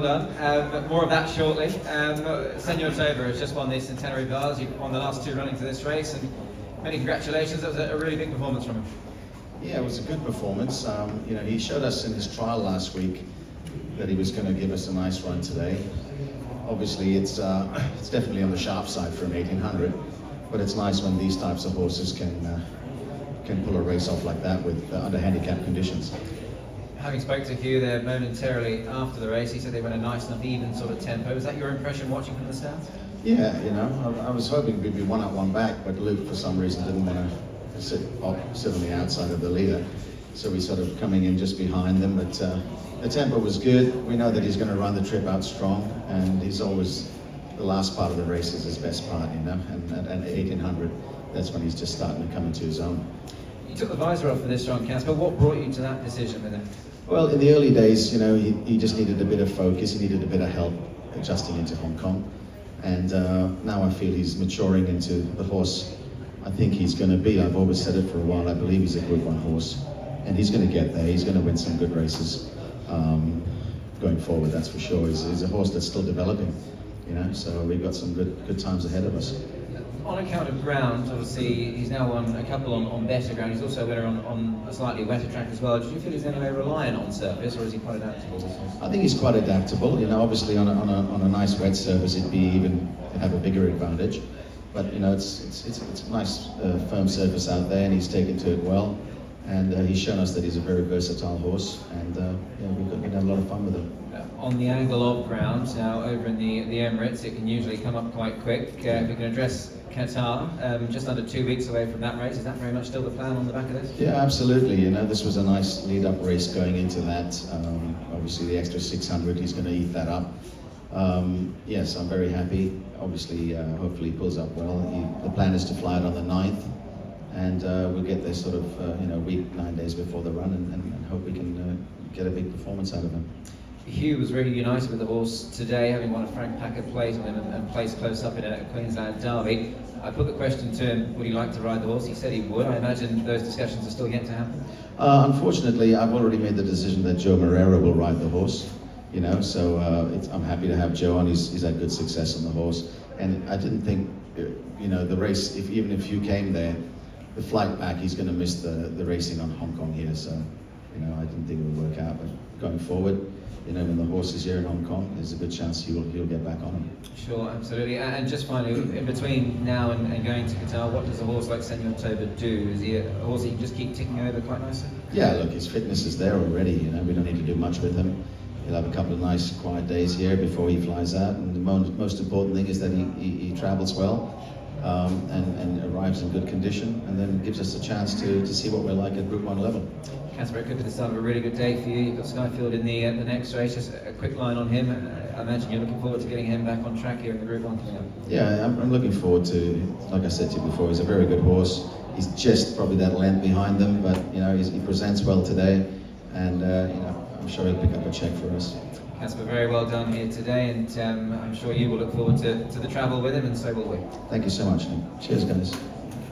Well done. More of that shortly. Senor Toba has just won the Centenary Bars. You've won the last two runnings of this race, and many congratulations. That was a really big performance from him. Yeah, it was a good performance. He showed us in his trial last week that he was going to give us a nice run today. Obviously, it's definitely on the sharp side for an 1800, but it's nice when these types of horses can pull a race off like that with under handicap conditions. Having spoke to Hugh there momentarily after the race, he said they went a nice enough even sort of tempo. Was that your impression watching from the stands? Yeah, I was hoping we'd be one up, one back, but Luke for some reason didn't want to sit on the outside of the leader. So we sort of coming in just behind them, but the tempo was good. We know that he's going to run the trip out strong, and he's always, the last part of the race is his best part, and at 1800, that's when he's just starting to come into his own. You took the visor off for this one, Casper. What brought you to that decision with him? Well, in the early days, he just needed a bit of focus. He needed a bit of help adjusting into Hong Kong. And now I feel he's maturing into the horse I think he's going to be. I've always said it for a while. I believe he's a Group 1 horse. And he's going to get there. He's going to win some good races going forward, that's for sure. He's a horse that's still developing, so we've got some good times ahead of us. On account of ground, obviously, he's now won a couple on better ground. He's also a winner on a slightly wetter track as well. Do you feel he's anyway reliant on surface, or is he quite adaptable? I think he's quite adaptable. Obviously on a nice wet surface, it'd have a bigger advantage. But it's a nice firm surface out there, and he's taken to it well. And he's shown us that he's a very versatile horse, and we've had a lot of fun with him. On the angle of ground, now over in the Emirates, it can usually come up quite quick. If we can address Qatar, just under 2 weeks away from that race, is that very much still the plan on the back of this? Yeah, absolutely. This was a nice lead-up race going into that. Obviously, the extra 600, he's going to eat that up. Yes, I'm very happy. Obviously, hopefully he pulls up well. The plan is to fly it on the 9th, and we'll get there sort of week, 9 days before the run, and hope we can get a big performance out of him. Hugh was really united with the horse today, having won a Frank Packer plate on him and placed close up in a Queensland derby. I put the question to him, would he like to ride the horse? He said he would. I imagine those discussions are still yet to happen. Unfortunately, I've already made the decision that Joe Moreira will ride the horse. So I'm happy to have Joe on. He's had good success on the horse, and I didn't think, the race. Even if Hugh came there, the flight back, he's going to miss the racing on Hong Kong here. So, I didn't think it would work out. But going forward, when the horse is here in Hong Kong, there's a good chance he'll get back on him. Sure, absolutely. And just finally, in between now and going to Qatar, what does a horse like Senor Toba do? Is he a horse that you can just keep ticking over quite nicely? Yeah, look, his fitness is there already. We don't need to do much with him. He'll have a couple of nice, quiet days here before he flies out. And the most important thing is that he travels well and arrives in good condition, and then gives us a chance to see what we're like at Group 1 level. Casper, it could be the start of a really good day for you. You've got Skyfield in the next race. Just a quick line on him. I imagine you're looking forward to getting him back on track here in the Group 1 coming up. Yeah, I'm looking forward to, like I said to you before, he's a very good horse. He's just probably that length behind them, but he presents well today, and I'm sure he'll pick up a check for us. Casper, very well done here today, and I'm sure you will look forward to the travel with him, and so will we. Thank you so much, Nick. Cheers, guys.